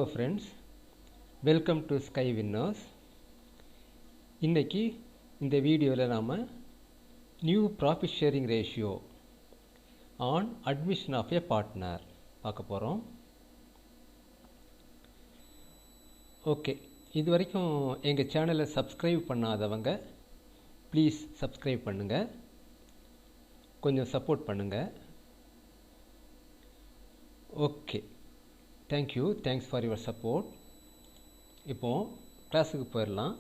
Hello friends, welcome to Sky Winners. இன்னைக்கு இந்த வீடியோவில் நாம் new profit sharing ratio on admission of a partner பார்க்க போகிறோம். ஓகே, இது வரைக்கும் எங்கள் சேனலை சப்ஸ்கிரைப் பண்ணாதவங்க ப்ளீஸ் சப்ஸ்கிரைப் பண்ணுங்கள், கொஞ்சம் சப்போர்ட் பண்ணுங்கள். Okay, thanks for your support. இப்போது கிளாஸுக்கு போயிடலாம்.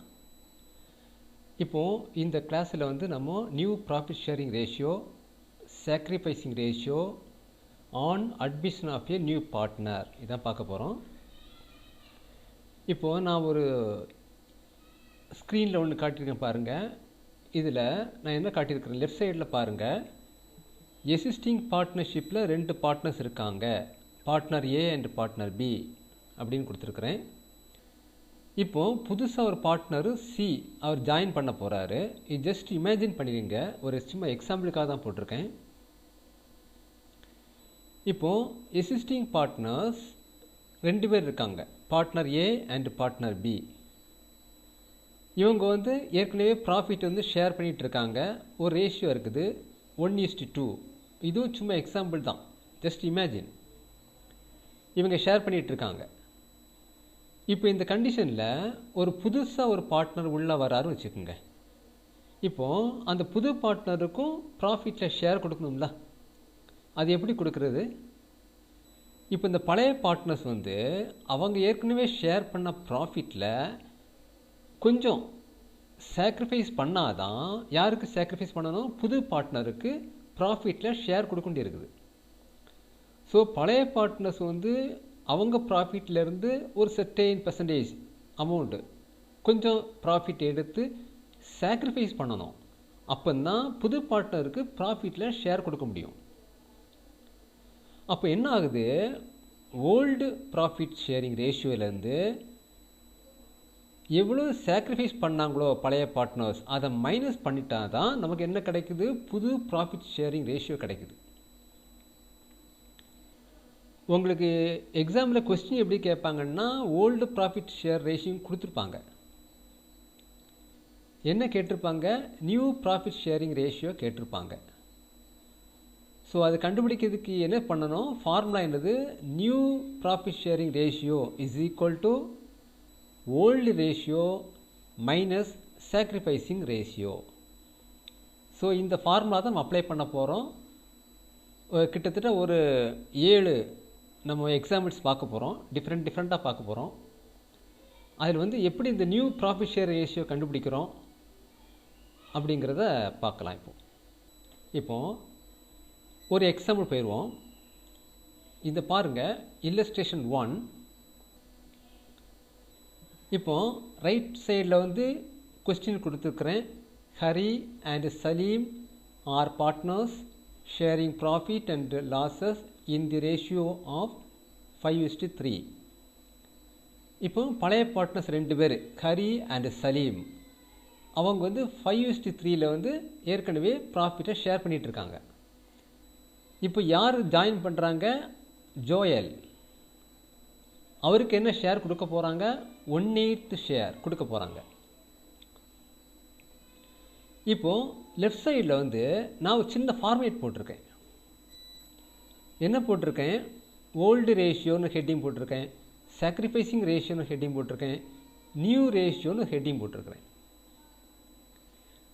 இப்போது இந்த கிளாஸில் வந்து நம்ம new profit sharing ratio, sacrificing ratio on admission of a new partner இதான் பார்க்க போகிறோம். இப்போது நான் ஒரு ஸ்க்ரீனில் ஒன்று காட்டியிருக்கேன் பாருங்கள். இதில் நான் என்ன காட்டியிருக்கிறேன், லெஃப்ட் சைடில் பாருங்கள், எக்ஸிஸ்டிங் பார்ட்னர்ஷிப்பில் 2 பார்ட்னர்ஸ் இருக்காங்க, partner A and partner B அப்படின்னு கொடுத்துருக்குறேன். இப்போது புதுசாக ஒரு பார்ட்னரு சி அவர் ஜாயின் பண்ண போகிறாரு. இது ஜஸ்ட் இமேஜின் பண்ணிடுங்க, ஒரு சும்மா எக்ஸாம்பிளுக்காக தான் போட்டிருக்கேன். இப்போது எக்ஸிஸ்டிங் பார்ட்னர்ஸ் 2 பேர் இருக்காங்க, partner A and partner B. இவங்க வந்து ஏற்கனவே ப்ராஃபிட் வந்து ஷேர் பண்ணிகிட்டு இருக்காங்க. ஒரு ரேஷியோ இருக்குது 1:2. இதுவும் சும்மா எக்ஸாம்பிள் தான், ஜஸ்ட் இமேஜின். இவங்க ஷேர் பண்ணிகிட்டு இருக்காங்க. இப்போ இந்த கண்டிஷனில் ஒரு புதுசாக ஒரு பார்ட்னர் உள்ளே வராருன்னு வச்சுக்கோங்க. இப்போது அந்த புது பார்ட்னருக்கும் ப்ராஃபிட்டில் ஷேர் கொடுக்கணும்ல, அது எப்படி கொடுக்குறது? இப்போ இந்த பழைய பார்ட்னர்ஸ் வந்து அவங்க ஏற்கனவே ஷேர் பண்ண ப்ராஃபிட்டில் கொஞ்சம் சாக்ரிஃபைஸ் பண்ணாதான், யாருக்கு சாக்ரிஃபைஸ் பண்ணணும், புது பார்ட்னருக்கு ப்ராஃபிட்டில் ஷேர் கொடுக்க வேண்டியிருக்குது. ஸோ பழைய பார்ட்னர்ஸ் வந்து அவங்க ப்ராஃபிட்லேருந்து ஒரு சர்டைன் பெர்சன்டேஜ் அமௌண்ட்டு கொஞ்சம் ப்ராஃபிட் எடுத்து சாக்ரிஃபைஸ் பண்ணணும். அப்போ தான் புது பார்ட்னருக்கு ப்ராஃபிட்டில் ஷேர் கொடுக்க முடியும். அப்போ என்ன ஆகுது, ஓல்டு ப்ராஃபிட் ஷேரிங் ரேஷியோலேருந்து எவ்வளோ சாக்ரிஃபைஸ் பண்ணாங்களோ பழைய பார்ட்னர்ஸ் அதை மைனஸ் பண்ணிட்டா தான் நமக்கு என்ன கிடைக்குது, புது ப்ராஃபிட் ஷேரிங் ரேஷியோ கிடைக்குது. உங்களுக்கு எக்ஸாமில் கொஸ்டின் எப்படி கேட்பாங்கன்னா, ஓல்டு ப்ராஃபிட் ஷேர் ரேஷியோ கொடுத்துருப்பாங்க. என்ன கேட்டிருப்பாங்க, நியூ ப்ராஃபிட் ஷேரிங் ரேஷியோ கேட்டிருப்பாங்க. ஸோ அது கண்டுபிடிக்கிறதுக்கு என்ன பண்ணணும், ஃபார்முலா என்னது, new profit sharing ratio is equal to old ratio minus sacrificing ratio. So இந்த ஃபார்முலா தான் நம்ம அப்ளை பண்ண போகிறோம். கிட்டத்தட்ட ஒரு 7 நம்ம எக்ஸாம்பிள்ஸ் பார்க்க போகிறோம், டிஃப்ரெண்ட்டாக பார்க்க போகிறோம். அதில் வந்து எப்படி இந்த நியூ ப்ராஃபிட் ஷேர் ரேஷியோ கண்டுபிடிக்கிறோம் அப்படிங்கிறத பார்க்கலாம். இப்போது ஒரு எக்ஸாம்பிள் போயிடுவோம். இதை பாருங்கள், இல்லஸ்ட்ரேஷன் 1. இப்போது ரைட் சைடில் வந்து கொஸ்டின் கொடுத்துருக்குறேன். Hari and Salim are partners sharing profit and losses in the ratio of 5:3. இப்போ பழைய பார்ட்னர்ஸ் 2 பேர், ஹரி அண்ட் சலீம். அவங்க வந்து 5:3 வந்து ஏற்கனவே ப்ராஃபிட்டை ஷேர் பண்ணிகிட்டு இருக்காங்க. இப்போ யார் ஜாயின் பண்ணுறாங்க, ஜோயல். அவருக்கு என்ன ஷேர் கொடுக்க போகிறாங்க, 1/8 ஷேர் கொடுக்க போகிறாங்க. இப்போது லெஃப்ட் சைடில் வந்து நான் ஒரு சின்ன ஃபார்மேட் போட்டிருக்கேன். என்ன போட்டிருக்கேன், ஓல்டு ரேஷியோன்னு ஹெட்டிங் போட்டிருக்கேன், சாக்ரிஃபைசிங் ரேஷியோன்னு ஹெட்டிங் போட்டிருக்கேன், நியூ ரேஷியோன்னு ஹெட்டிங் போட்டிருக்கிறேன்.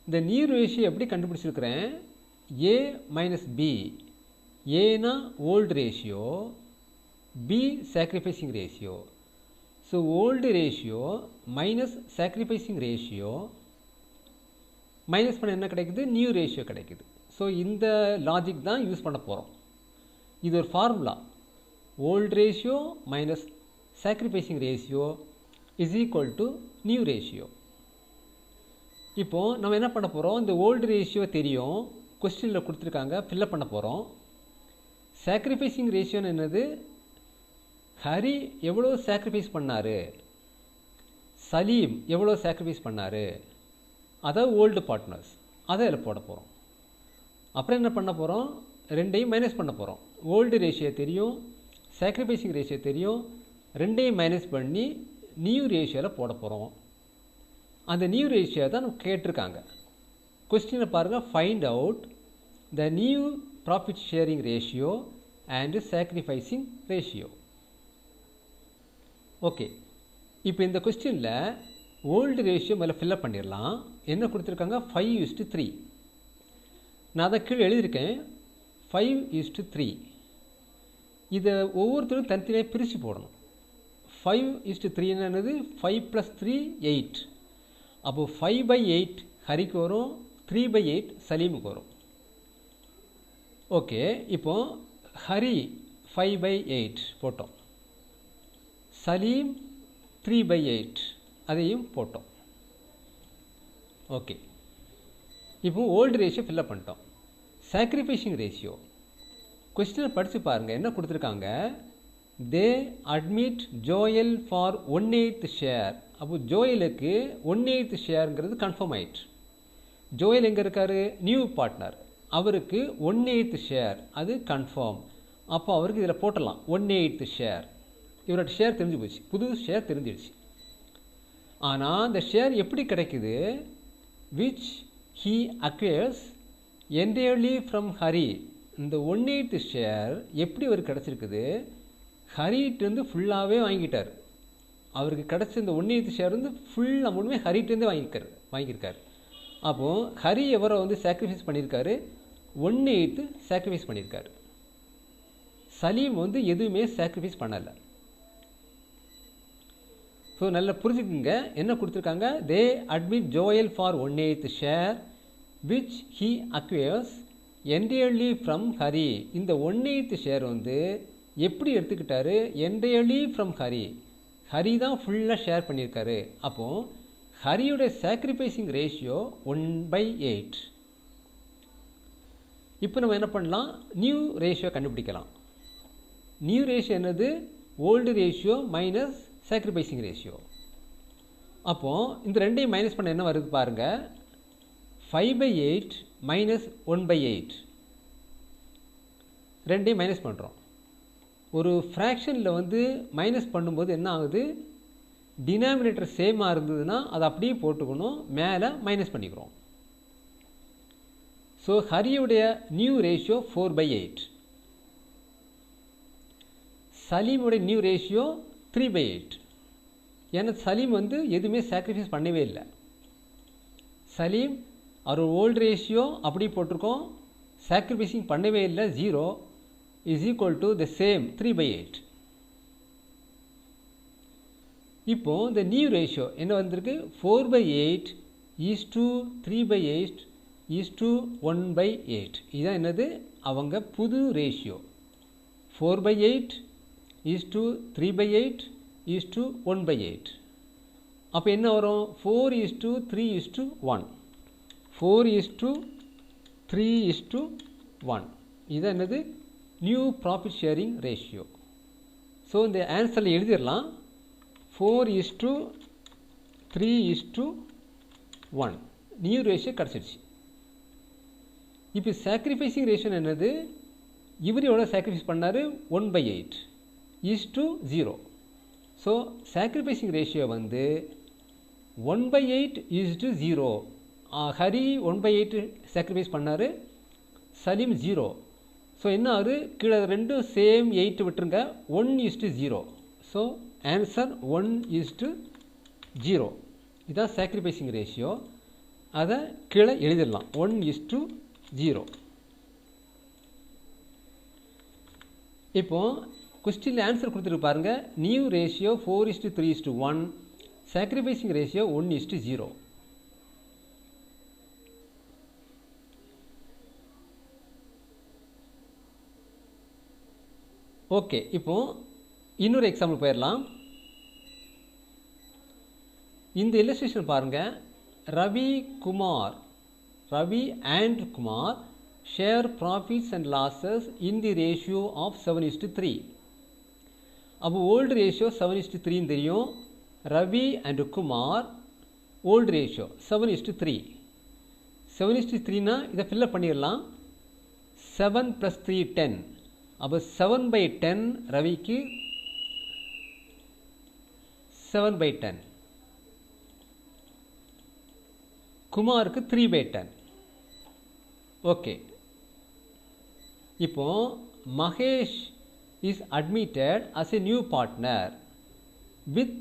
இந்த நியூ ரேஷியோ எப்படி கண்டுபிடிச்சிருக்கிறேன், ஏ மைனஸ் பி. ஏனா old ratio, B sacrificing ratio. So old ratio minus sacrificing ratio minus பண்ண என்ன கிடைக்குது, நியூ ரேஷியோ கிடைக்குது. ஸோ இந்த லாஜிக் தான் யூஸ் பண்ண போகிறோம். இது ஒரு formula, old ratio minus sacrificing ratio is equal to new ratio. இப்போது நம்ம என்ன பண்ண போகிறோம், இந்த ஓல்டு ரேஷியோ தெரியும், கொஸ்டினில் கொடுத்துருக்காங்க, ஃபில்லப் பண்ண போகிறோம். சாக்ரிஃபைசிங் ரேஷியோன்னு என்னது, ஹரி எவ்வளோ சாக்ரிஃபைஸ் பண்ணார், சலீம் எவ்வளோ சாக்ரிஃபைஸ் பண்ணார், அதாவது ஓல்டு பார்ட்னர்ஸ், அதை அதில் போட போகிறோம். அப்புறம் என்ன பண்ண போகிறோம், 2ஐயும் மைனஸ் பண்ண போகிறோம். ஓல்டு ரேஷியோ தெரியும், சாக்ரிஃபைசிங் ரேஷியோ தெரியும், ரெண்டையும் மைனஸ் பண்ணி நியூ ரேஷியோவில் போட போகிறோம். அந்த நியூ ரேஷியோ தான் நம்ம கேட்டிருக்காங்க. கொஸ்டினை பாருங்கள், find out the new profit sharing ratio and sacrificing ratio. Okay, இப்போ இந்த கொஸ்டினில் ஓல்டு ரேஷியோ முதல்ல ஃபில்லப் பண்ணிடலாம். என்ன கொடுத்துருக்காங்க? 5:3. நான் அதை கீழே எழுதியிருக்கேன் 5:3. இதை ஒவ்வொருத்தரும் தனித்தனியாக பிரித்து போடணும். 5:3 என்னது? 5 + 3 8. அப்போது 5/8 ஹரிக்கு வரும், 3/8 சலீமுக்கு வரும். ஓகே, இப்போது ஹரி 5/8 போட்டோம், சலீம் 3/8 அதையும் போட்டோம். ஓகே, இப்போ ஓல்டு ரேஷியோ ஃபில்லப் பண்ணிட்டோம். சாக்ரிஃபைசிங் ரேஷியோ கொஸ்டினை படித்து பாருங்கள், என்ன கொடுத்துருக்காங்க? They admit Joel for 1/8 share. அப்போ ஜோயலுக்கு 1/8 ஷேருங்கிறது கன்ஃபார்ம் ஆயிடுச்சு. ஜோயல் எங்கே இருக்கார்? நியூ பார்ட்னர், அவருக்கு 1/8 ஷேர் அது கன்ஃபார்ம். அப்போ அவருக்கு இதில் போட்டலாம் 1/8 ஷேர். இவரோட ஷேர் தெரிஞ்சு போச்சு, புது ஷேர் தெரிஞ்சிடுச்சு. ஆனால் அந்த ஷேர் எப்படி கிடைக்குது? Which he acquires entirely from Hari. இந்த 1/8 ஷேர் எப்படி அவருக்கு கிடச்சிருக்குது? ஹரிட்டேருந்து ஃபுல்லாகவே வாங்கிட்டார். அவருக்கு கிடச்ச இந்த 1/8 ஷேர் வந்து ஃபுல் அமௌண்ட்டுமே ஹரிட்டேருந்தே வாங்கியிருக்காரு. அப்போது ஹரி எவரை வந்து சாக்ரிஃபைஸ் பண்ணியிருக்காரு? 1/8 சாக்ரிஃபைஸ் பண்ணியிருக்காரு. சலீம் வந்து எதுவுமே சாக்ரிஃபைஸ் பண்ணலை. ஸோ நல்லா புரிஞ்சுக்குங்க, என்ன கொடுத்துருக்காங்க? They admit Joel for 1/8 share which he acquires entirely from Hari. இந்த 1/8 ஷேர் வந்து எப்படி எடுத்துக்கிட்டாரு? Entirely from Hari. ஹரி தான் ஃபுல்லாக ஷேர் பண்ணியிருக்காரு. அப்போது ஹரியோட சாக்ரிஃபைசிங் ரேஷியோ 1/8. இப்போ நம்ம என்ன பண்ணலாம்? நியூ ரேஷியோ கண்டுபிடிக்கலாம். நியூ ரேஷியோ என்னது? Old ratio minus sacrificing ratio. அப்போது இந்த ரெண்டையும் மைனஸ் பண்ண என்ன வருது பாருங்கள், 5/8 மைனஸ் 1/8. ரெண்டையும் மைனஸ் பண்ணுறோம். ஒரு ஃப்ராக்ஷனில் வந்து மைனஸ் பண்ணும்போது என்ன ஆகுது? டினாமினேட்டர் சேமாக இருந்ததுன்னா அதை அப்படியே போட்டுக்கணும், மேலே மைனஸ் பண்ணிக்கிறோம். ஸோ ஹரியுடைய நியூ ரேஷியோ 4/8. சலீமுடைய நியூ ரேஷியோ 3/8. ஏன்னா சலீம் வந்து எதுவுமே சாக்ரிஃபைஸ் பண்ணவே இல்லை. சலீம் அவர் ஓல்டு ரேஷியோ அப்படி போட்டிருக்கோம், சாக்ரிஃபைசிங் பண்ணவே இல்லை, 0 is equal to the same 3/8. இப்போது இந்த நியூ ரேஷியோ என்ன வந்திருக்கு? 4/8 3/8 1/8. இதுதான் என்னது? அவங்க புது ரேஷியோ. 4/8 3/8 1/8. அப்போ என்ன வரும்? 4:3:1. 4:3:1. இதுதான் என்னது? New profit sharing ratio. So இந்த ஆன்சரில் எழுதிடலாம் 4:3:1. நியூ ரேஷியோ கிடச்சிடுச்சு. இப்போ சாக்ரிஃபைசிங் ரேஷியோ என்னது? இவர் எவ்வளோ சாக்ரிஃபைஸ் பண்ணார்? 1/8:0. ஸோ சாக்ரிஃபைசிங் ரேஷியோ வந்து 1/8:0. ஹரி 1/8 சாக்ரிஃபைஸ் பண்ணார், சலீம் 0. ஸோ என்ன ஆகுது? கீழே ரெண்டும் சேம் 8 விட்டுருங்க, 1:0. So answer 1:0. இதுதான் சாக்ரிஃபைசிங் ரேஷியோ. அதை கீழே எழுதிடலாம் 1:0. இப்போது கொஸ்டினில் ஆன்சர் கொடுத்துட்டு பாருங்க, new ratio 4:3:1, sacrificing ratio 1:0. Okay, இப்போது இன்னொரு எக்ஸாம்பிள் போயிடலாம். இந்த இல்லஸ்ட்ரேஷன் பாருங்கள், Ravi and Kumar share profits and losses in the ratio of 7:3. அப்போ ஓல்டு ரேஷியோ 7:3 தெரியும். Ravi and Kumar old ratio 7:3. 7:3னா இதை ஃபில்லப் பண்ணிடலாம். 7 + 3 10. அப்போ 7/10 ரவிக்கு, 7/10. குமாருக்கு 3/10. ஓகே, இப்போ Mahesh is admitted as a new partner with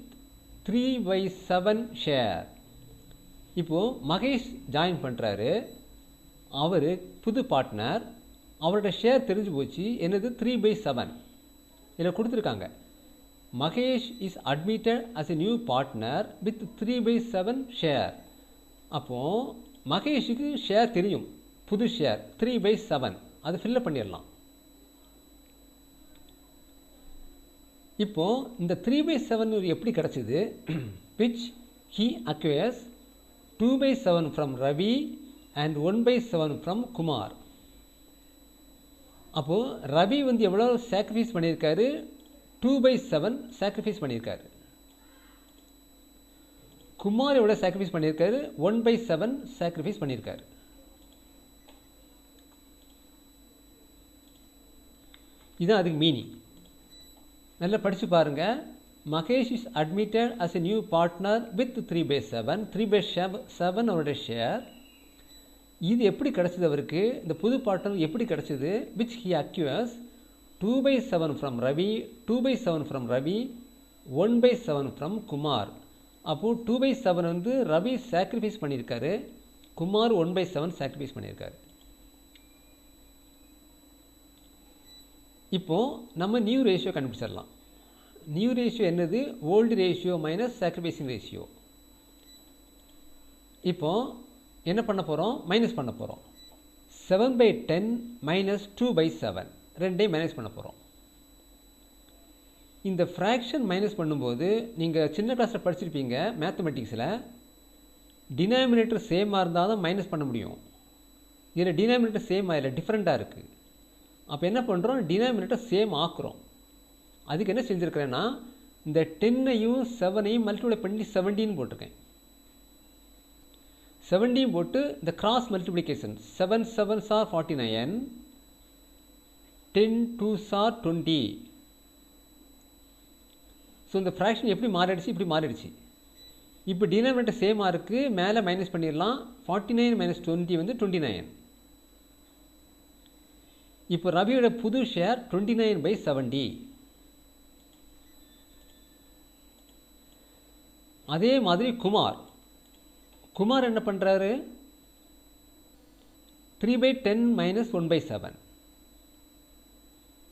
3/7 share. இப்போ மகேஷ் ஜாயின் பண்ணுறாரு, அவர் புது பார்ட்னர், அவரோட ஷேர் தெரிஞ்சு போச்சு, என்னது 3/7 இதில் கொடுத்துருக்காங்க. Mahesh is admitted as a new partner with 3/7 share. அப்போது மகேஷுக்கு ஷேர் தெரியும், புது ஷேர் 3/7, அது ஃபில்லப் பண்ணிடலாம். இப்போது இந்த 3/7 எப்படி கிடச்சிது? which he acquires 2/7 from Ravi and 1/7 from Kumar. அப்போது ரவி எவ்வளோ சாக்ரிஃபைஸ் பண்ணியிருக்காரு? 2/7 சாக்ரிஃபைஸ் பண்ணியிருக்காரு. குமார் எவ்வளோ சாக்ரிஃபைஸ் பண்ணியிருக்காரு? 1/7 சாக்ரிஃபைஸ் பண்ணியிருக்காரு. இதுதான் அதுக்கு மீனிங். நல்லா படித்து பாருங்கள். Mahesh is admitted as a new partner with 3/7. 3/7 அவருடைய ஷேர். இது எப்படி கிடச்சிது அவருக்கு? இந்த புது பார்ட்னர் எப்படி கிடச்சிது? Which he acquires 2/7 from Ravi, 2/7 from Ravi, 1/7 from Kumar. அப்போது 2/7 ரவி சாக்ரிஃபைஸ் பண்ணியிருக்காரு, குமார் 1/7 சாக்ரிஃபைஸ் பண்ணியிருக்காரு. இப்போது நம்ம நியூ ரேஷியோ கண்டுபிடிச்சிடலாம். நியூ ரேஷியோ என்னது? Old ratio minus sacrificing ratio. இப்போது என்ன பண்ண போகிறோம்? மைனஸ் பண்ண போகிறோம். 7/10 மைனஸ் 2/7 ரெண்டையும் மைனஸ் பண்ண போகிறோம். இந்த ஃப்ராக்ஷன் மைனஸ் பண்ணும்போது நீங்கள் சின்ன கிளாஸில் படிச்சிருப்பீங்க மேத்தமெட்டிக்ஸில், டினாமினேட்டர் சேமாக இருந்தால் தான் மைனஸ் பண்ண முடியும். இதில் டினாமினேட்டர் சேம் ஆகல, டிஃப்ரெண்ட்டாக இருக்குது. அப்போ என்ன பண்ணுறோம்? டினாமினேட்டர் சேம் ஆக்குறோம். அதுக்கு என்ன செஞ்சுருக்கிறேன்னா, இந்த 10ஐயும் 7ஐயும் மல்டிப்ளை பண்ணி 17 போட்டிருக்கேன். 17 போட்டு இந்த cross multiplication 7 7s are 49, 10 2s are 20. So இந்த ஃப்ராக்ஷன் எப்படி மாறிடுச்சு? இப்படி மாறிடுச்சு. இப்போ டினாமினேட்டர் சேமாக இருக்குது, மேலே மைனஸ் பண்ணிடலாம். 49 மைனஸ் 20 29. இப்போ ரவியோட புது ஷேர் 29/70. அதே மாதிரி குமார் என்ன பண்ணுறாரு? 3/10 மைனஸ் 1/7.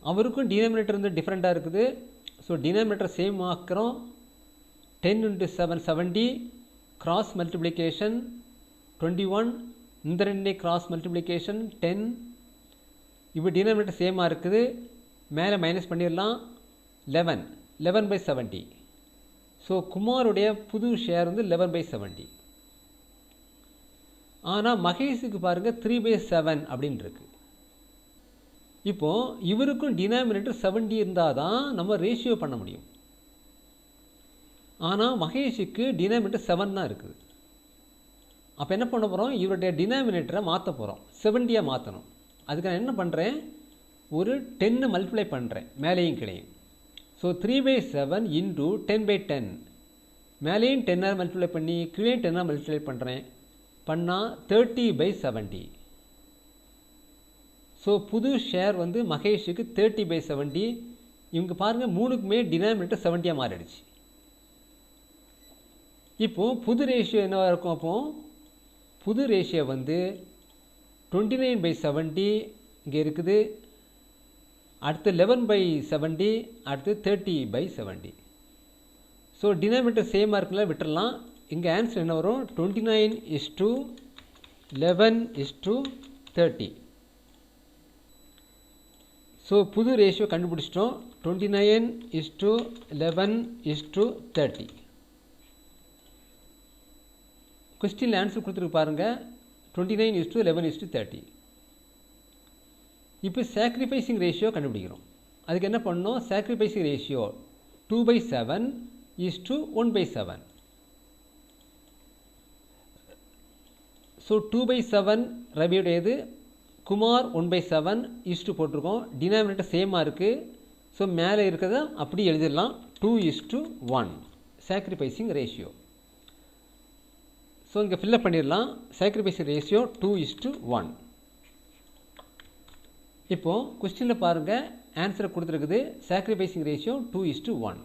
அவருக்கும் டினாமினேட்டர் டிஃப்ரெண்ட்டாக இருக்குது. ஸோ டினாமினேட்டர் சேம் ஆக்குறோம். 10 × 7 70, கிராஸ் மல்டிப்ளிகேஷன் 21, இந்த ரெண்டே கிராஸ் மல்டிப்ளிகேஷன் 10. இப்போ டினாமினேட்டர் சேமாக இருக்குது, மேலே மைனஸ் பண்ணிடலாம். 11/70. ஸோ குமாருடைய புது ஷேர் 11/70. ஆனால் மகேஷுக்கு பாருங்கள் 3/7 அப்படின்னு இருக்கு. இப்போது இவருக்கும் டினாமினேட்டர் 70 இருந்தால் தான் நம்ம ரேஷியோ பண்ண முடியும். ஆனால் மகேஷுக்கு டினாமினேட்டர் 7 தான் இருக்குது. அப்போ என்ன பண்ண போகிறோம்? இவருடைய டினாமினேட்டரை மாற்ற போகிறோம், 70 மாற்றணும். அதுக்கு நான் என்ன பண்ணுறேன்? ஒரு 10 மல்டிப்ளை பண்ணுறேன், மேலேயும் கீழையும். ஸோ 3/7 இன்டூ 10/10, மேலேயும் 10 மல்டிப்ளை பண்ணி கீழே 10 மல்டிப்ளை பண்ணுறேன், பண்ணால் 30/70. ஸோ புது ஷேர் மகேஷுக்கு 30/70. இவங்க பாருங்கள், மூணுக்குமே டினாமினேட்டர் 70 மாறிடுச்சு. இப்போது புது ரேஷியோ என்னவாக இருக்கும்? அப்போது புது ரேஷியோ 29/70 இங்கே இருக்குது, அடுத்து 11/70, அடுத்து 30/70. ஸோ டினாமினேட்டர் சேமாக இருக்குல்ல, விட்டுடலாம். இங்கே ஆன்சர் என்ன வரும்? 29:11:30. ஸோ புது ரேஷியோ கண்டுபிடிச்சிட்டோம், 29:11:30. கொஸ்டினில் ஆன்சர் கொடுத்துருக்கு பாருங்கள், 29:11:30. இப்போ சாக்ரிஃபைசிங் ரேஷியோ கண்டுபிடிக்கிறோம். அதுக்கு என்ன பண்ணணும்? Sacrificing ratio 2/7 = 1/7. ஸோ 2/7 ரவியுடையது, குமார் 1/7 = போட்டிருக்கோம். டினாமினேட்டர் சேமாக இருக்குது. ஸோ மேலே இருக்கிறத அப்படி எழுதிடலாம், 2:1. sacrificing ratio. ஸோ இங்கே ஃபில்லப் பண்ணிடலாம். sacrificing ratio 2:1. இப்போது கொஸ்டினில் பாருங்கள், ஆன்சரை கொடுத்துருக்குது sacrificing ratio 2:1.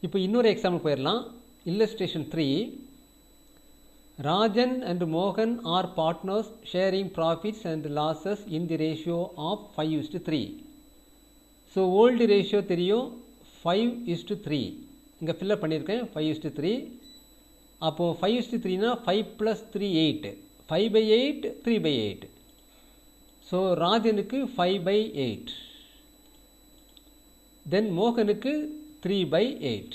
இப்போ இன்னொரு எக்ஸாம்பிள் போயிடலாம். illustration 3. Rajan and Mohan are partners sharing profits and losses in the ratio of 5:3. So old ratio தெரியும் 5:3. இங்கே ஃபில்லப் பண்ணியிருக்கேன் 5:3. அப்போது 5:3னா 5 + 3 8. 5/8 3/8. ஸோ ராஜனுக்கு 5/8. தென் மோகனுக்கு 3/8.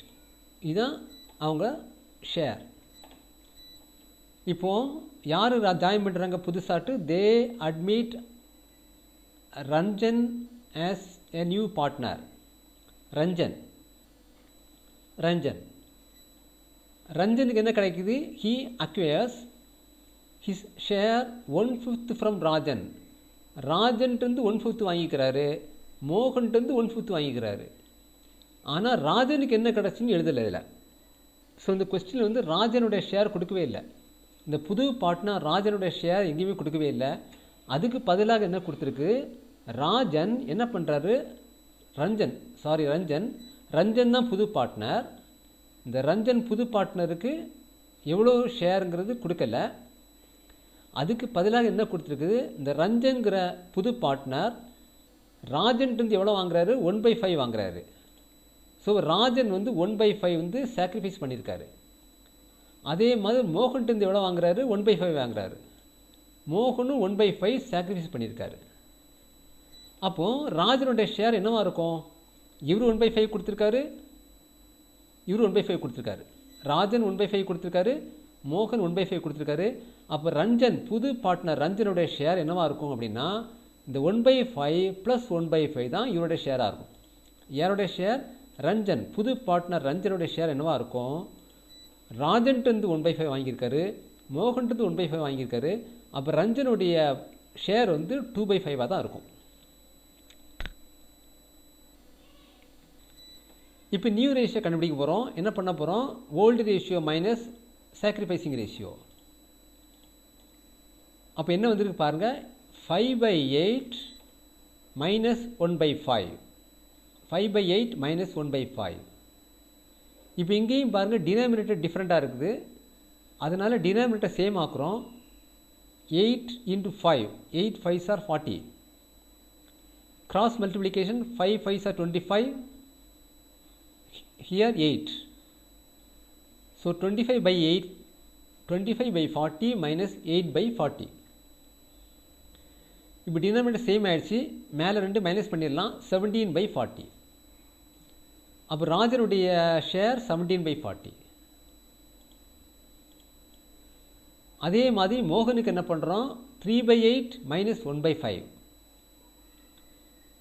இதுதான் அவங்க ஷேர். இப்போது யார் ஜாயின் பண்ணுறாங்க புதுசாட்டு? They admit Ranjan as a new partner. ரஞ்சனுக்கு என்ன கிடைக்குது? He acquires his share 1/5 from Rajan. ராஜன்ட்டு 1/5 வாங்கிக்கிறாரு, மோகன்ட்டு 1/5 வாங்கிக்கிறாரு. ஆனால் ராஜனுக்கு என்ன கிடச்சின்னு எழுதலை இதில். ஸோ இந்த கொஸ்டினில் வந்து ராஜனுடைய ஷேர் கொடுக்கவே இல்லை. இந்த புது பார்ட்னர் ராஜனுடைய ஷேர் எங்கேயுமே கொடுக்கவே இல்லை. அதுக்கு பதிலாக என்ன கொடுத்துருக்கு? ராஜன் என்ன பண்ணுறாரு? ரஞ்சன் தான் புது பார்ட்னர். இந்த ரஞ்சன் புது பார்ட்னருக்கு எவ்வளோ ஷேருங்கிறது கொடுக்கல. அதுக்கு பதிலாக என்ன கொடுத்துருக்குது? இந்த ரஞ்சன்கிற புது பார்ட்னர் ராஜன்ட்டு எவ்வளோ வாங்குறாரு? 1/5 வாங்குறாரு. ஸோ ராஜன் வந்து 1/5 வந்து சாக்ரிஃபைஸ் பண்ணியிருக்காரு. அதே மாதிரி மோகன்ட்டு எவ்வளோ வாங்குறாரு? 1/5 வாங்குறாரு. மோகனும் 1/5 சாக்ரிஃபைஸ் பண்ணியிருக்காரு. அப்போது ராஜனுடைய ஷேர் என்னவாக இருக்கும்? இவர் 1/5 கொடுத்துருக்காரு, இவர் 1/5 கொடுத்துருக்காரு. ராஜன் 1/5 கொடுத்துருக்காரு, மோகன் 1/5 கொடுத்துருக்காரு. அப்போ ரஞ்சன் புது பார்ட்னர் ரஞ்சனுடைய ஷேர் என்னவாக இருக்கும் அப்படின்னா இந்த 1/5 + 1/5 தான் இவருடைய ஷேராக இருக்கும். யாருடைய ஷேர்? ரஞ்சன் புது பார்ட்னர் ரஞ்சனுடைய ஷேர் என்னவாக இருக்கும்? ராஜன்ட்டு 1/5 வாங்கியிருக்காரு, மோகன்ட்டு 1/5 வாங்கியிருக்காரு. அப்போ ரஞ்சனுடைய ஷேர் வந்து 2/5 தான் இருக்கும். இப்போ நியூ ரேஷியோ கண்டுபிடிக்க போகிறோம். என்ன பண்ண போகிறோம்? Old ratio minus sacrificing ratio. அப்போ என்ன வந்துருக்கு பாருங்கள், 5/8 மைனஸ் 1/5. 5/8 மைனஸ் 1/5. இப்போ இங்கேயும் பாருங்கள் டினாமினேட்டர் டிஃப்ரெண்ட்டாக இருக்குது. அதனால் denominator same ஆக்குறோம். 8 × 5. 8 5s are 40. Cross multiplication 5 5s are 25. Here 8. So 25/8, 25/40 minus 8/40. இப்போ டினாமினேட்டர் சேம் ஆயிடுச்சு. மேலே 2 மைனஸ் பண்ணிடலாம். 17/40. அப்போ ராஜனுடைய ஷேர் 17/40. அதே மாதிரி மோகனுக்கு என்ன பண்ணுறோம்? 3/8 மைனஸ் 1/5.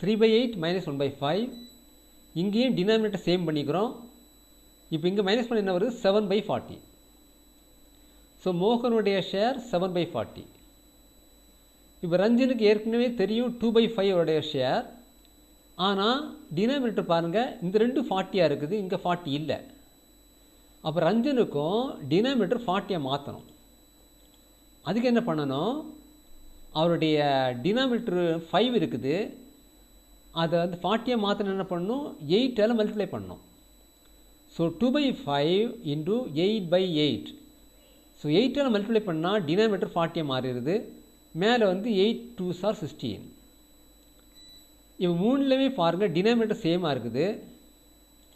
3/8 மைனஸ் 1/5. இங்கேயும் டினாமினேட்டர் சேம் பண்ணிக்கிறோம். இப்போ இங்கே மைனஸ் பண்ண என்ன வருது? 7/40. ஸோ மோகனுடைய ஷேர் 7/40. இப்போ ரஞ்சனுக்கு ஏற்கனவே தெரியும் 2/5 உடைய ஷேர். ஆனால் டினாமினேட்டர் பாருங்கள், இந்த 2 40 இருக்குது, இங்கே 40 இல்லை. அப்போ ரஞ்சனுக்கும் டினாமினேட்டர் 40 மாற்றணும். அதுக்கு என்ன பண்ணணும்? அவருடைய டினாமினேட்டர் 5 இருக்குது, அதை வந்து 40 மாற்றணும். என்ன பண்ணணும்? 8ஆல் மல்டிப்ளை பண்ணணும். ஸோ 2/5 × 8/8. ஸோ 8ஆல் மல்டிப்ளை பண்ணால் டினாமினேட்டர் 40 மாறிடுது. மேலே வந்து 8 2s are 16. இப்போ மூணுலேயுமே பாருங்கள் டினாமினேட்டர் சேமாக இருக்குது.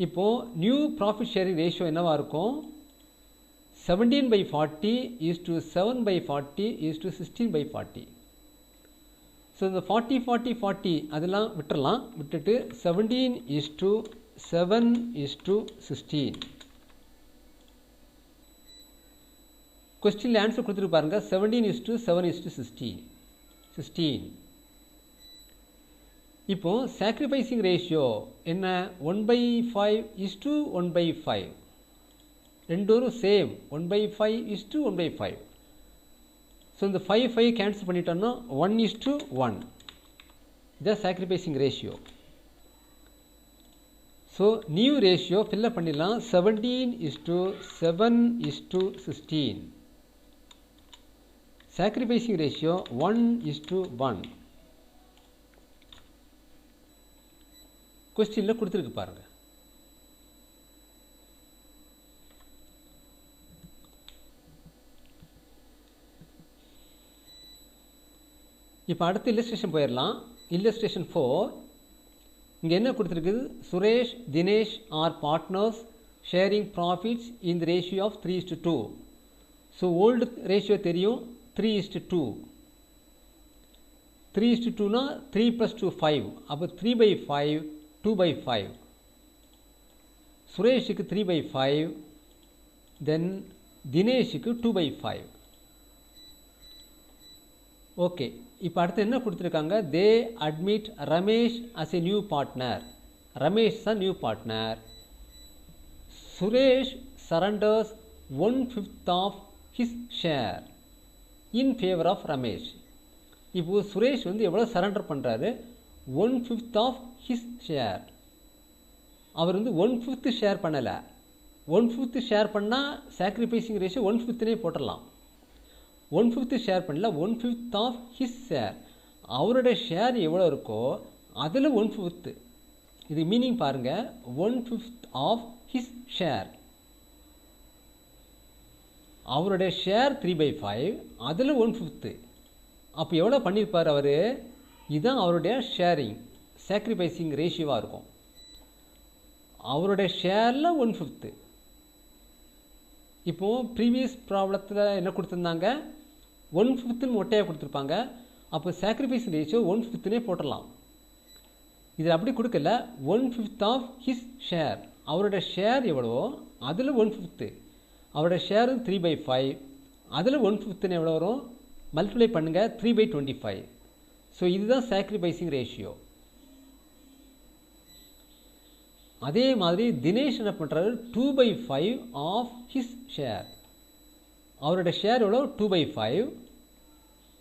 இப்போது நியூ ப்ராஃபிட் ஷேரிங் ரேஷியோ என்னவாக இருக்கும்? 17/40 = 7/40 = 16/40. ஸோ இந்த 40 40 40 அதெல்லாம் விட்டுடலாம். விட்டுட்டு 17:7:16. கொஸ்டினில் ஆன்சர் கொடுத்துட்டு பாருங்கள். 17:7:16. இப்போது சாக்ரிஃபைசிங் ரேஷியோ என்ன? 1/5:1/5. ரெண்டும் சேம். 1/5:1/5. ஸோ இந்த 5 கேன்சல் பண்ணிட்டோம்னா 1:1 இதான் sacrificing ratio. So new ratio fill up பண்ணிடலாம். 17:7:16. Sacrificing ratio 1:1. கொஸ்டினில் கொடுத்துருக்கு பாருங்க. இப்போ அடுத்து இல்லஸ்ட்ரேஷன் போயிடலாம். இல்லஸ்ட்ரேஷன் 4. இங்கே என்ன கொடுத்துருக்குது? Suresh, Dinesh are partners sharing profits in the ratio of 3:2. So old ratio தெரியும் 3:2. 3:2னா 3 + 2 5. அப்போ 3/5 2/5. சுரேஷுக்கு 3/5, தென் தினேஷுக்கு 2/5. ஓகே, இப்போ அடுத்து என்ன கொடுத்துருக்காங்க? They admit Ramesh as a new partner. Ramesh தான் new partner. Suresh surrenders 1/5 of his share in favour of Ramesh. இப்போது சுரேஷ் வந்து எவ்வளோ சரண்டர் பண்ணுறாரு? 1/5 ஆஃப் ஹிஸ் ஷேர். அவர் வந்து 1/5 ஷேர் பண்ணலை. 1/5 ஷேர் பண்ணால் சாக்ரிஃபைசிங் ரேஷியோ 1/5 போட்டுடலாம். 1/5 ஷேர் பண்ணல, 1/5 ஆஃப் ஹிஸ் ஷேர். அவரோட ஷேர் எவ்வளோ இருக்கோ அதில் 1/5. இது மீனிங் பாருங்கள். 1/5 ஆஃப் ஹிஸ் ஷேர். அவருடைய ஷேர் 3/5, அதில் 1/5. அப்போ எவ்வளோ பண்ணியிருப்பார் அவர்? இதுதான் அவருடைய ஷேரிங் சாக்ரிஃபைசிங் ரேஷியோவாக இருக்கும். அவருடைய ஷேரில் 1/5. இப்போது ப்ரீவியஸ் ப்ராப்ளத்தில் என்ன கொடுத்துருந்தாங்க? 1/5 மொட்டையாக கொடுத்துருப்பாங்க. அப்போ சாக்ரிஃபைசிங் ரேஷியோ 1/5 போட்டலாம். இது அப்படி கொடுக்கல. 1/5 ஆஃப் ஹிஸ் ஷேர். அவரோட ஷேர் எவ்வளவோ அதில் 1/5. அவரோட ஷேர் 3/5, அதில் 1/5 எவ்வளோ வரும்? மல்டிப்ளை பண்ணுங்கள், 3/25. ஸோ இதுதான் சாக்ரிஃபைசிங் ரேஷியோ. அதே மாதிரி தினேஷ் என்ன பண்ணுறாரு? 2/5 ஆஃப் ஹிஸ் ஷேர். அவரோட ஷேர் எவ்வளோ? 2/5.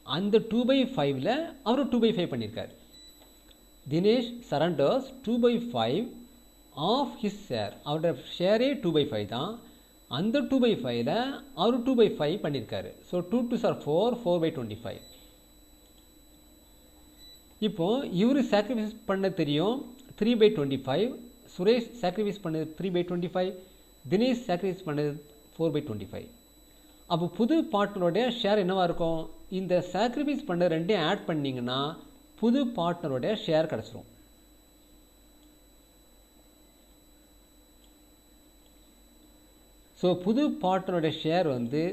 அந்த 2/5ல் அவர் 2/5 பண்ணியிருக்காரு. Dinesh surrenders 2/5 of his share. அவரோட ஷேரே 2/5 தான். அந்த 2/5ல் அவர் 2/5 பண்ணியிருக்காரு. So 2 2s are 4, 4/25. இப்போது இவர் சாக்ரிஃபைஸ் பண்ண தெரியும் 3/25. சுரேஷ் சாக்ரிஃபைஸ் பண்ணது 3/25. தினேஷ் சாக்ரிஃபைஸ் பண்ணது 4/25. அப்போ புது பார்ட்னருடைய ஷேர் என்னவாக இருக்கும்? இந்த சாக்ரிஃபைஸ் பண்ண ரெண்டையும் ஆட் பண்ணிங்கன்னா புது பார்ட்னருடைய ஷேர் கிடச்சிரும். ஸோ புது பார்ட்னருடைய ஷேர் வந்து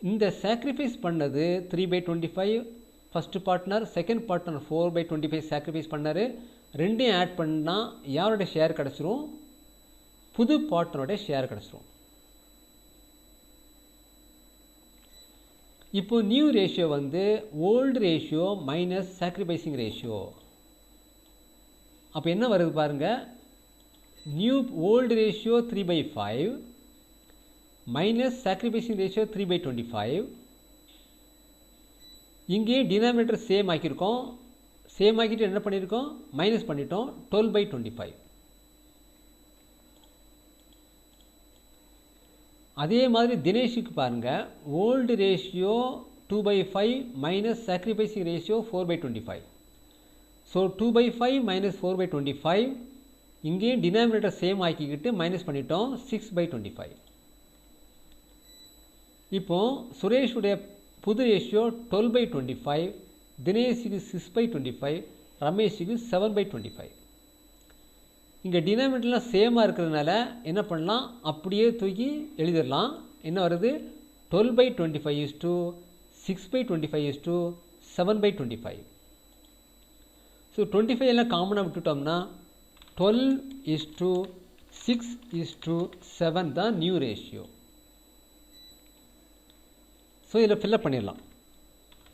இந்த சாக்ரிஃபைஸ் பண்ணது 3/25 first partner, second partner 4/25 sacrifice பண்ணார். ரெண்டையும் ஆட் பண்ணால் யாரோட ஷேர் கிடச்சிரும்? புது பார்ட்னருடைய ஷேர் கிடச்சிரும். இப்போ நியூ ரேஷியோ வந்து old ratio minus sacrificing ratio. அப்போ என்ன வருது பாருங்கள். New old ratio 3/5 minus sacrificing ratio 3/25. இங்கே டினாமினேட்டர் சேம் ஆக்கியிருக்கோம். சேம் ஆக்கிட்டு என்ன பண்ணியிருக்கோம்? மைனஸ் பண்ணிட்டோம். 12/25. அதே மாதிரி தினேஷுக்கு பாருங்கள். Old ratio 2/5 minus sacrificing ratio 4/25. So 2/5 minus 4/25. இங்கேயும் டினாமினேட்டர் சேம் ஆக்கிக்கிட்டு மைனஸ் பண்ணிட்டோம். 6/25. இப்போது சுரேஷுடைய புது ரேஷியோ 12/25, தினேஷுக்கு 6/25, ரமேஷுக்கு 7/25. இங்கே டினாமினேட்டர்லாம் சேமாக இருக்கிறதுனால என்ன பண்ணலாம்? அப்படியே தூக்கி எழுதிடலாம். என்ன வருது? 12/25 6/25 7/25. ஸோ 25 எல்லாம் காமனாக விட்டுட்டோம்னா 12:6:7 தான் நியூ ரேஷியோ. ஸோ இதில் ஃபில்லப் பண்ணிடலாம்.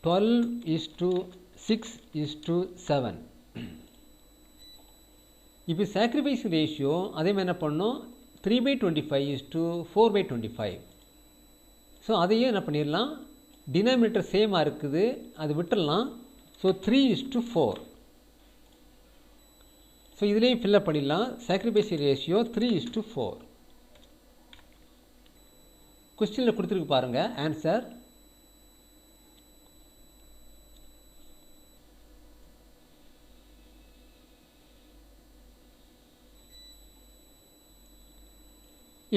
12:6:7. இப்போ சாக்ரிஃபைஸ் ரேஷியோ அதே மாதிரி என்ன பண்ணோம்? 3/25 4/25. ஸோ அதையும் என்ன பண்ணிடலாம்? டினாமினேட்டர் சேமாக இருக்குது, அது விட்டுடலாம். ஸோ 3:4. ஸோ இதுலேயும் ஃபில்லப் பண்ணிடலாம். Sacrificing ratio 3:4. கொஸ்டினில் கொடுத்துருக்கு பாருங்கள் ஆன்சர்.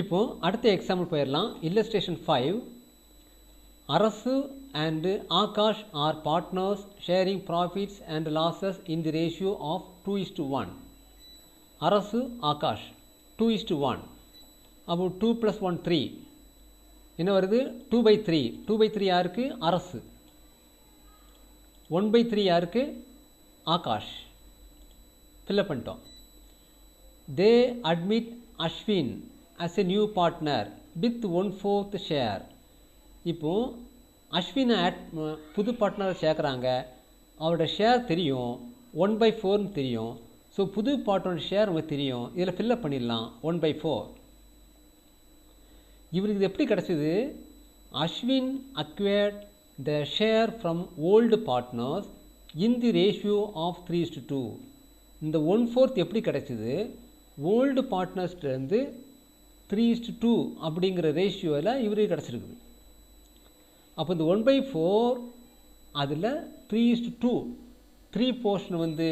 இப்போ அடுத்த எக்ஸாம்பிள் போயிடலாம். Illustration 5. Arasu and Akash are partners sharing profits and losses in the ratio of 2:1. Arasu Akash 2:1. அப்போ 2 + 1 3 என்ன வருது? 2/3. 2/3 யாருக்கு? அரசு. 1/3 யாருக்கு? ஆகாஷ். ஃபில்லப் பண்ணிட்டோம். They admit Ashwin as a new partner with 1/4 share. இப்போ அஸ்வினை புது பார்ட்னரை சேர்க்குறாங்க. அவரோட ஷேர் தெரியும், 1/4 தெரியும். ஸோ புது பார்ட்னரோட ஷேர் நமக்கு தெரியும். இதில் ஃபில்லப் பண்ணிடலாம் 1/4. இவருக்கு இது எப்படி கிடச்சிது? Ashwin acquired the share from old partners in the ratio of 3:2. இந்த 1/4 எப்படி கிடச்சிது? ஓல்டு பார்ட்னர்ஸ்லேருந்து 3:2 அப்படிங்கிற ரேஷியோவில் இவருக்கு கிடச்சிருக்குது. அப்போ இந்த 1/4 அதில் 3:2 3 போர்ஷன் வந்து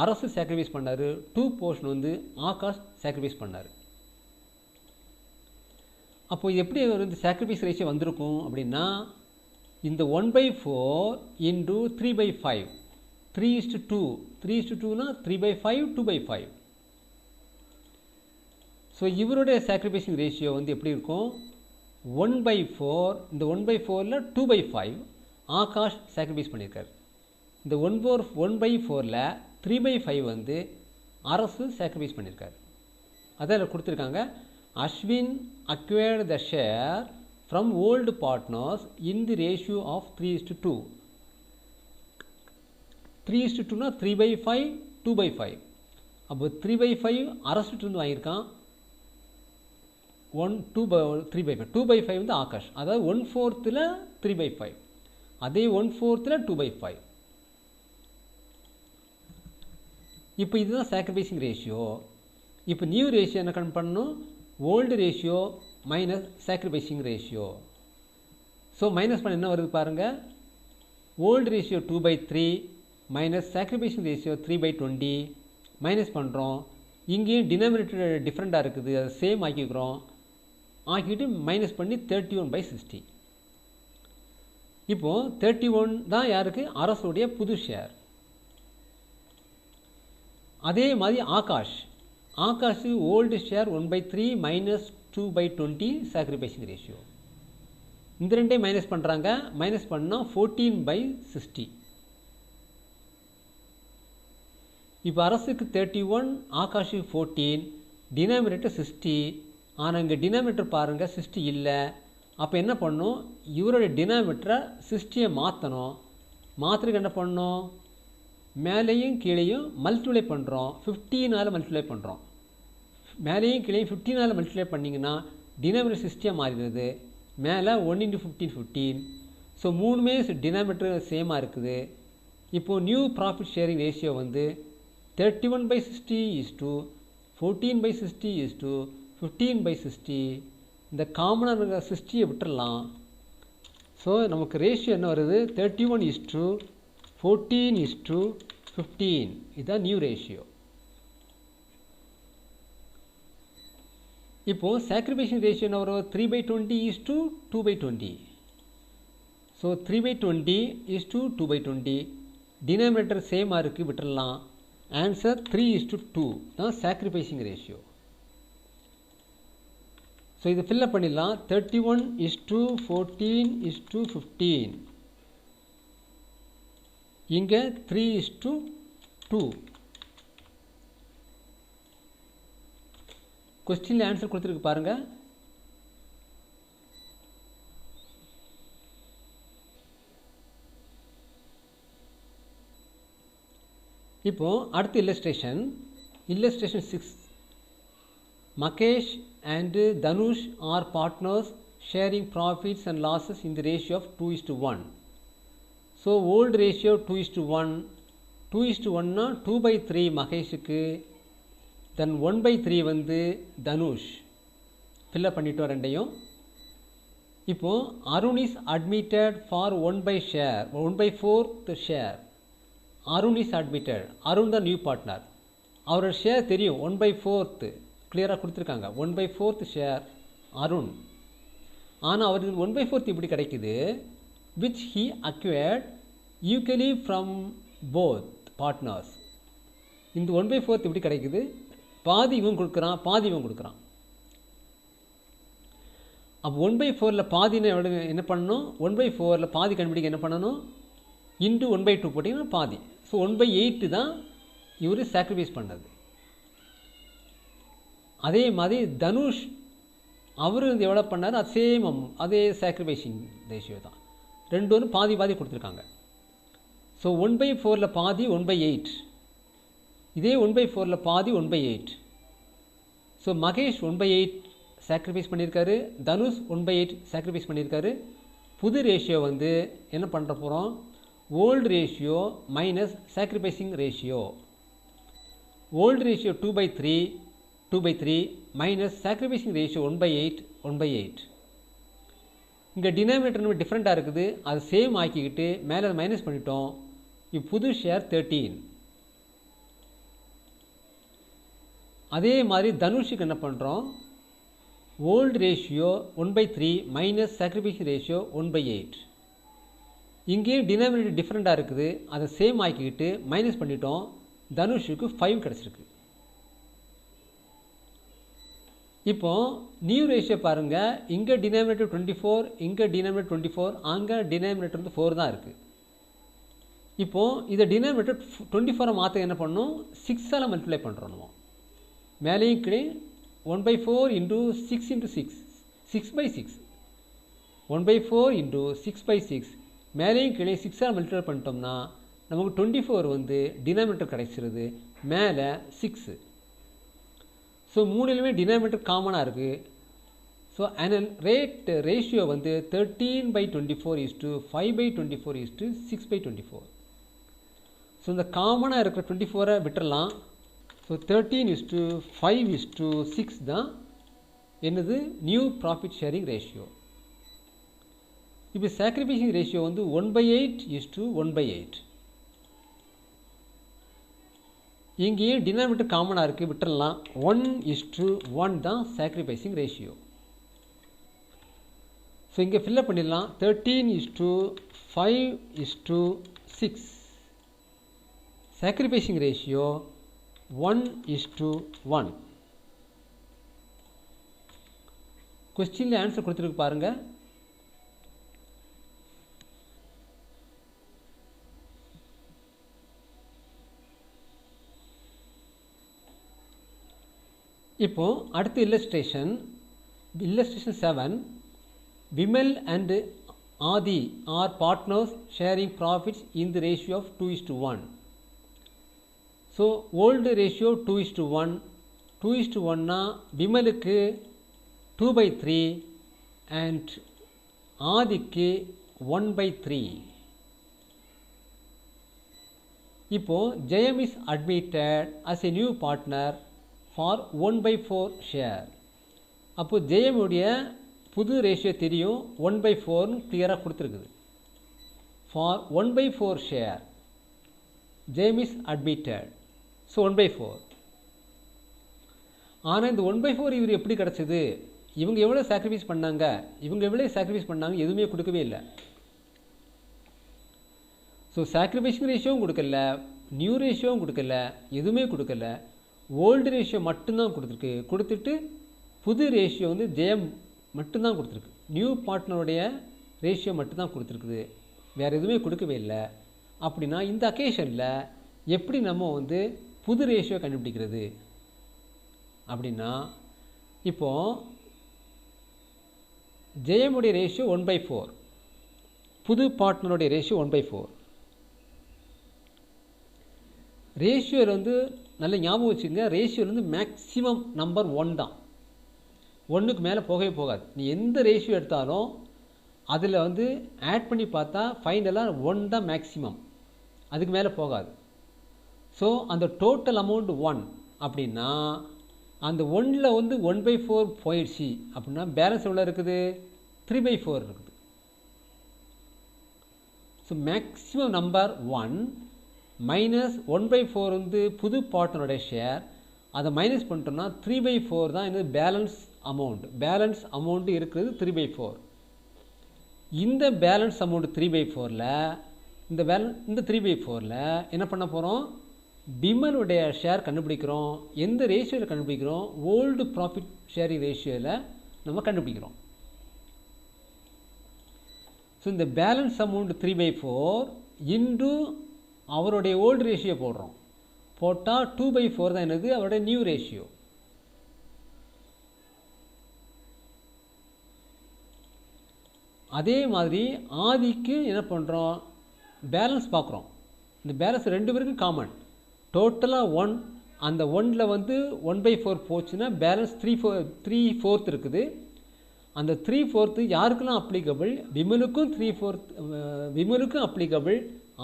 அரசு சாக்ரிஃபைஸ் பண்ணார், 2 போர்ஷன் வந்து ஆகாஷ் சாக்ரிஃபைஸ் பண்ணார். அப்போ இது எப்படி இந்த சாக்ரிஃபைஸ் ரேஷியோ வந்திருக்கும் அப்படின்னா, இந்த 1/4 இன்டு 3/5 3:2 3:2னா 3/5 2/5. ஸோ இவருடைய சாக்ரிஃபைசிங் ரேஷியோ வந்து எப்படி இருக்கும்? 1/4. இந்த 1/4ல் 2/5 ஆகாஷ் சாக்ரிஃபைஸ் பண்ணியிருக்காரு. இந்த 1/4ல் 3/5 வந்து அரசு சாக்ரிஃபைஸ் பண்ணியிருக்காரு. அதான் கொடுத்துருக்காங்க. Ashwin acquired the share from old partners in the ratio of 3:2. 3:2னா 3/5 2/5. அப்போ 3/5 அரசுட்டு வாங்கியிருக்கான். 3/5 2/5 வந்து ஆகாஷ். அதாவது 1/4ல் 3/5, அதே 1/4ல் 2/5. இப்போ இதுதான் சாக்ரிஃபைசிங் ரேஷியோ. இப்போ நியூ ரேஷியோ என்ன கணக்கு பண்ணணும்? Old ratio minus sacrificing ratio. So minus பண்ண என்ன வருது பாருங்கள். Old ratio 2/3 minus sacrificing ratio 3/20 minus பண்ணுறோம். இங்கேயும் டினாமினேட்டர் டிஃப்ரெண்ட்டாக இருக்குது, அதை சேம் ஆக்கிக்கிறோம். ஆக்கிட்டு மைனஸ் பண்ணி 31/60. இப்போது 31 தான் யாருக்கு? அரசுடைய புது ஷேர். அதே மாதிரி Akash old share 1/3 minus 2/20 sacrificing ratio. இந்த ரெண்டையும் மைனஸ் பண்ணுறாங்க. மைனஸ் பண்ணால் 14/60. இப்போ அரசுக்கு 31, ஆகாஷுக்கு 14, டினாமினேட்டர் 60. ஆனால் இங்கே டினாமினேட்டர் பாருங்கள் 60 இல்லை. அப்போ என்ன பண்ணணும்? இவருடைய டினாமினேட்டரை 60யை மாற்றணும். மாற்றுறதுக்கு என்ன பண்ணணும்? மேலேயும் கீழேயும் மல்டிப்ளை பண்ணுறோம். 15ஆல் மல்டிப்ளை பண்ணுறோம். மேலேயும் கீழேயும் 15ஆல் மல்டிப்ளை பண்ணிங்கன்னா டினாமினேட்டர் 60யாக மாறிடுது. மேலே 1 × 15 15. ஸோ மூணுமே டினாமினேட்டர் சேமாக இருக்குது. இப்போது நியூ ப்ராஃபிட் ஷேரிங் ரேஷியோ வந்து 31/60 = 14/60 = 15/60. இந்த காமனாக இருக்கிற 60யை விட்டுடலாம். ஸோ நமக்கு ரேஷியோ என்ன வருது? 31:14:15. இதுதான் நியூ ரேஷியோ. இப்போது சாக்ரிஃபைசிங் ரேஷியோ என்ன வரும்? 3/20 = 2/20. ஸோ 3/20 = 2/20. டினாமினேட்டர் சேமாக இருக்குது, விட்டுடலாம். ஆன்சர் 3:2 தான் சாக்ரிஃபைசிங் ரேஷியோ. ஸோ இதை ஃபில்லப் பண்ணிடலாம். 31:14:15. இங்கே 3:2. கொஸ்டினில் ஆன்சர் கொடுத்துருக்கு பாருங்கள். இப்போது அடுத்த illustration 6. Makesh and Dhanush are partners sharing profits and losses in the ratio of 2:1. So old ratio 2:1. 2:1 னா 2/3 மகேஷுக்கு, தென் 1/3 வந்து தனுஷ். ஃபில்லப் பண்ணிட்டோம் ரெண்டையும். இப்போ Arun is admitted for 1/4 share. Arun is admitted. Arun தான் நியூ பார்ட்னர். அவரோட ஷேர் தெரியும் 1/4 கிளியராக கொடுத்துருக்காங்க. 1/4 ஷேர் அருண். ஆனால் அவருக்கு 1/4 இப்படி கிடைக்குது, which he acquired equally from both partners. இந்த 1/4 இப்படி கிடைக்குது, பாதி இவன் கொடுக்குறான், பாதி இவன் கொடுக்குறான். அப்போ 1/4 பாதின்னு எவ்வளோ என்ன பண்ணணும்? 1/4 பாதி கண்டுபிடிக்க என்ன பண்ணணும்? இன்ட்டு 1/2 போட்டிங்கன்னா பாதி. ஸோ 1/8 தான் இவர் சாக்ரிஃபைஸ் பண்ணது. அதே மாதிரி தனுஷ் அவர் எவ்வளோ பண்ணார்? அதே சாக்ரிஃபைசிங் ரேஷியோ தான். ரெண்டு ஒன்று பாதி பாதி கொடுத்துருக்காங்க. ஸோ 1/4 பாதி 1/8. இதே 1/4 பாதி 1/8. ஸோ மகேஷ் 1/8 சாக்ரிஃபைஸ் பண்ணியிருக்காரு, தனுஷ் 1/8 சாக்ரிஃபைஸ் பண்ணியிருக்காரு. புது ரேஷியோ வந்து என்ன பண்ணுற போகிறோம்? Old ratio minus sacrificing ratio. Old ratio 2/3 minus sacrificing ratio 1/8. இங்கே டினாமினேட்டர் டிஃப்ரெண்ட்டாக இருக்குது, அது சேம் ஆக்கிக்கிட்டு மேலே மைனஸ் பண்ணிட்டோம். இப்போ புது ஷேர் 13. அதே மாதிரி தனுஷுக்கு என்ன பண்ணுறோம்? Old ratio 1/3 minus sacrificing ratio 1/8. இங்கேயும் டினாமினேட்டர் டிஃப்ரெண்ட்டாக இருக்குது, அதை சேம் ஆக்கிக்கிட்டு மைனஸ் பண்ணிட்டோம். தனுஷுக்கு 5 கிடச்சிருக்கு. இப்போ நியூ ரேஷியோ பாருங்கள், இங்கே டினாமினேட்டர் 24, இங்கே டினாமினேட்டர் 24, அங்கே டினாமினேட்டர் வந்து 4 தான் இருக்குது. இப்போது இதை டினாமினேட்டர் 24 மாற்ற என்ன பண்ணணும்? 6ஆல் மல்டிப்ளை பண்ணுறோம். நம்ம மேலேயும் கீழே 1/4 இன்ட்டு 6 இன்ட்டு 6 6/6. 1/4 இன்ட்டு 6/6 மேலேயும் கீழே 6ஆல் மல்டிப்ளை பண்ணிட்டோம்னா நமக்கு 24 வந்து டினாமினேட்டர் கிடைச்சிருது, மேலே 6. ஸோ மூணுலையுமே டினாமினேட்டர் காமனாக இருக்குது. ஸோ ஆனல் ரேஷியோ வந்து 13/24 5/24 6/24. ஸோ இந்த காமனாக இருக்கிற 24 விட்டுறலாம். ஸோ 13:5:6 தான் என்னது? New profit sharing ratio. இப்போ சாக்ரிஃபைசிங் ரேஷியோ வந்து 1/8:1/8. இங்கேயும் டினாமினேட்டர் காமனாக இருக்குது, விட்டுறலாம். 1:1 தான் சாக்ரிஃபைசிங் ரேஷியோ. ஸோ இங்கே ஃபில்லப் பண்ணிடலாம். 13:5:6. Sacrificing ratio 1:1. கொஸ்டினில் ஆன்சர் கொடுத்துருக்கு பாருங்கள். இப்போ அடுத்து illustration 7. Vimal and Adhi are partners sharing profits in the ratio of 2:1. So old ratio 2:1. 2:1னா விமலுக்கு 2/3 அண்ட் ஆதிக்கு 1/3. இப்போது Jayam is admitted as a new partner for 1/4 share. அப்போது ஜெயமுடைய புது ரேஷியோ தெரியும், 1/4 கிளியராக கொடுத்துருக்குது. For 1/4 share Jayam is admitted. So 1/4. ஆனால் இந்த 1/4 இவர் எப்படி கிடச்சிது? இவங்க எவ்வளோ சாக்ரிஃபைஸ் பண்ணாங்க, எதுவுமே கொடுக்கவே இல்லை. ஸோ சாக்ரிஃபைசிங் ரேஷியோவும் கொடுக்கல, நியூ ரேஷியோவும் கொடுக்கல, எதுவுமே கொடுக்கல. ஓல்டு ரேஷியோ மட்டும்தான் கொடுத்துட்டு புது ரேஷியோ வந்து ஜெயம் மட்டும்தான் கொடுத்துருக்கு. நியூ பார்ட்னருடைய ரேஷியோ மட்டும்தான் கொடுத்துருக்குது, வேறு எதுவுமே கொடுக்கவே இல்லை. அப்படின்னா இந்த அக்கேஷனில் எப்படி நம்ம வந்து புது ரேஷியோ கண்டுபிடிக்கிறது அப்படின்னா, இப்போது ஜெயமுடைய ரேஷியோ 1/4, புது பார்ட்னருடைய ரேஷியோ 1/4. ரேஷியோவில் வந்து நல்ல ஞாபகம் வச்சுக்கோங்க, ரேஷியோவில் வந்து மேக்ஸிமம் நம்பர் 1 தான். ஒன்றுக்கு மேலே போகவே போகாது. நீ எந்த ரேஷியோ எடுத்தாலும் அதில் வந்து ஆட் பண்ணி பார்த்தா ஃபைனலாக 1 தான் மேக்ஸிமம், அதுக்கு மேலே போகாது. ஸோ அந்த டோட்டல் அமௌண்ட் 1 அப்படின்னா அந்த 1ல் வந்து 1/4 போயிடுச்சு அப்படின்னா பேலன்ஸ் எவ்வளோ இருக்குது? 3/4 இருக்குது. ஸோ மேக்ஸிமம் நம்பர் 1 மைனஸ் 1/4 வந்து புது பார்ட்னருடைய ஷேர், அதை மைனஸ் பண்ணிட்டோம்னா 3/4 தான் என்னது பேலன்ஸ் அமௌண்ட். பேலன்ஸ் அமௌண்ட் இருக்கிறது 3/4. இந்த பேலன்ஸ் அமௌண்ட் 3/4ல் இந்த 3/4ல் என்ன பண்ண போகிறோம்? பிமலுடைய ஷேர் கண்டுபிடிக்கிறோம். எந்த ரேஷியோவில் கண்டுபிடிக்கிறோம்? ஓல்டு ப்ராஃபிட் ஷேரிங் ரேஷியோவில் நம்ம கண்டுபிடிக்கிறோம். ஸோ இந்த பேலன்ஸ் அமௌண்ட் 3/4 இன்டு அவருடைய ஓல்டு ரேஷியோ போடுறோம். போட்டால் 2/4 தான் என்னது அவருடைய நியூ ரேஷியோ. அதே மாதிரி ஆதிக்கு என்ன பண்ணுறோம்? பேலன்ஸ் பார்க்குறோம். இந்த பேலன்ஸ் 2 பேருக்கும் காமன். டோட்டலாக 1, அந்த 1ல் வந்து 1/4 போச்சுன்னா பேலன்ஸ் 3/4 இருக்குது. அந்த 3/4 யாருக்கெல்லாம் அப்ளிகபிள்? விமலுக்கும் 3/4, விமலுக்கும் அப்ளிகபிள்,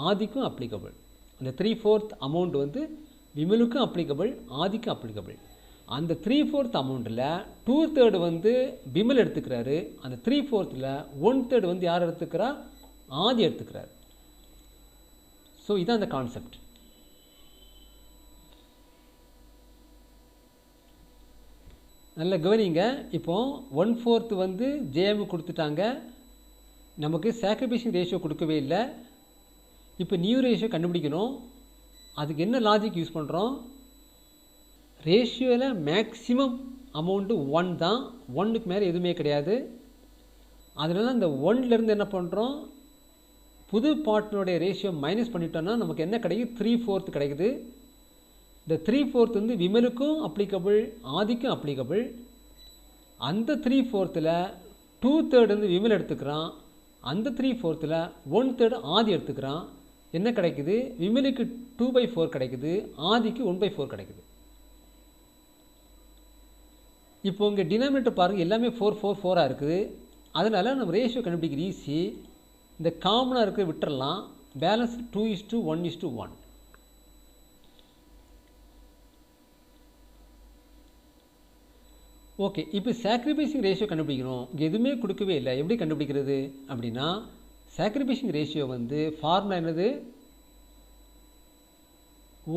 ஆதிக்கும் அப்ளிகபிள். அந்த 3/4 அமௌண்ட் வந்து விமலுக்கும் அப்ளிகபிள், ஆதிக்கும் அப்ளிகபிள். அந்த 3/4 அமௌண்ட்டில் 2/3 வந்து விமல் எடுத்துக்கிறாரு. அந்த 3/4ல் 1/3 வந்து யார் எடுத்துக்கிறா? ஆதி எடுத்துக்கிறார். ஸோ இதுதான் அந்த கான்செப்ட். நல்ல கவனிங்க. இப்போ 1/4 வந்து ஜேஎம் கொடுத்துட்டாங்க, நமக்கு சாக்ரிஃபைசிங் ரேஷியோ கொடுக்கவே இல்லை. இப்போ நியூ ரேஷியோ கண்டுபிடிக்கணும். அதுக்கு என்ன லாஜிக் யூஸ் பண்ணுறோம்? ரேஷியோவில் மேக்ஸிமம் அமௌண்ட்டு 1 தான், 1க்கு மேலே எதுவுமே கிடையாது. அதனால் அந்த 1லேருந்து என்ன பண்ணுறோம்? புது பார்ட்னருடைய ரேஷியோ மைனஸ் பண்ணிட்டோன்னா நமக்கு என்ன கிடைக்குது? 3/4 கிடைக்குது. இந்த 3/4 வந்து விமலுக்கும் அப்ளிகபிள், ஆதிக்கும் அப்ளிகபிள். அந்த 3/4ல் 2/3 வந்து விமல் எடுத்துக்கிறான். அந்த 3/4ல் 1/3 ஆதி எடுத்துக்கிறான். என்ன கிடைக்குது? விமலுக்கு 2/4 கிடைக்குது, ஆதிக்கு 1/4 கிடைக்குது. இப்போ இங்கே டினாமினேட்டர் பாருங்கள், எல்லாமே 4 4 4ஆக இருக்குது. அதனால் நம்ம ரேஷியோ கண்டுபிடிக்கிற ஈஸி. இந்த காமனாக இருக்கிற விட்டுறலாம். பேலன்ஸ் 2:1:1. ஓகே, இப்போ சாக்ரிஃபைசிங் ரேஷியோ கண்டுபிடிக்கணும். இங்கே எதுவுமே கொடுக்கவே இல்லை. எப்படி கண்டுபிடிக்கிறது அப்படின்னா, சாக்ரிஃபைசிங் ரேஷியோ வந்து ஃபார்முலா என்னது?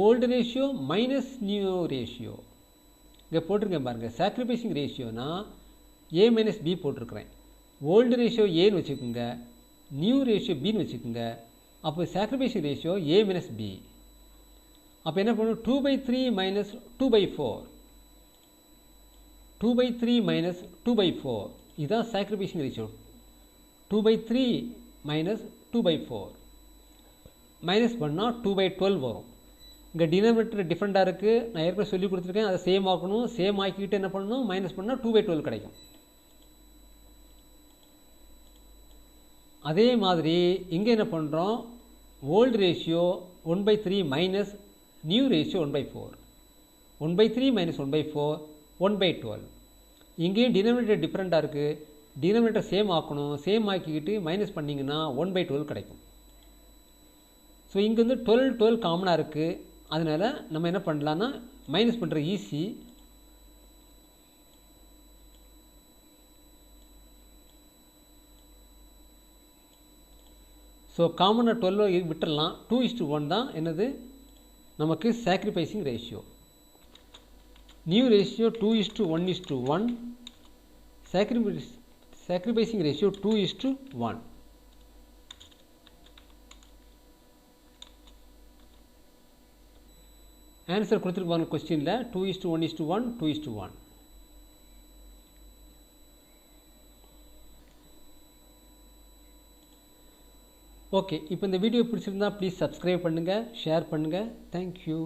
Old ratio minus new ratio. இங்கே போட்டிருக்கேன் பாருங்கள். சாக்ரிஃபைசிங் ரேஷியோனா ஏ மைனஸ் பி போட்டிருக்கிறேன். ஓல்டு ரேஷியோ ஏன்னு வச்சுக்கோங்க, நியூ ரேஷியோ பின்னு வச்சுக்கோங்க. அப்போ சாக்ரிஃபைசிங் ரேஷியோ ஏ மைனஸ் பி. அப்போ என்ன பண்ணணும்? 2/3 மைனஸ் 2/4. 2/3 மைனஸ் 2/4 இதுதான் சாக்ரிஃபைசிங் ரேஷியோ. 2/3 மைனஸ் 2/4 மைனஸ் பண்ணால் 2/12 வரும். இங்கே டினாமினேட்டர் டிஃப்ரெண்ட்டாக இருக்குது. நான் ஏற்கனவே சொல்லி கொடுத்துருக்கேன். அதை சேம் ஆக்கணும். சேம் ஆக்கிக்கிட்டு என்ன பண்ணணும்? மைனஸ் பண்ணால் 2/12 கிடைக்கும். அதே மாதிரி இங்கே என்ன பண்ணுறோம்? Old ratio 1/3 minus new ratio 1/4. 1/3 minus 1/4 1/12. இங்கேயும் டினாமினேட்டர் டிஃப்ரெண்ட்டாக இருக்குது. டினாமினேட்டர் சேம் ஆக்கணும். சேம் ஆக்கிக்கிட்டு மைனஸ் பண்ணிங்கன்னா 1/12 கிடைக்கும். ஸோ இங்கே வந்து 12 12 காமனாக இருக்குது. அதனால் நம்ம என்ன பண்ணலான்னா மைனஸ் பண்ணுற ஈஸி. ஸோ காமனாக 12 விட்டுடலாம். 2:1 தான் என்னது நமக்கு sacrificing ratio. New ratio 2:1:1. Sacrificing ratio 2:1. Answer கொடுத்துருப்பாங்க கொஸ்டினில். 2:1:1 2:1. ஓகே, இப்போ இந்த வீடியோ பிடிச்சிருந்தா ப்ளீஸ் சப்ஸ்கிரைப் பண்ணுங்கள், ஷேர் பண்ணுங்கள். தேங்க்யூ.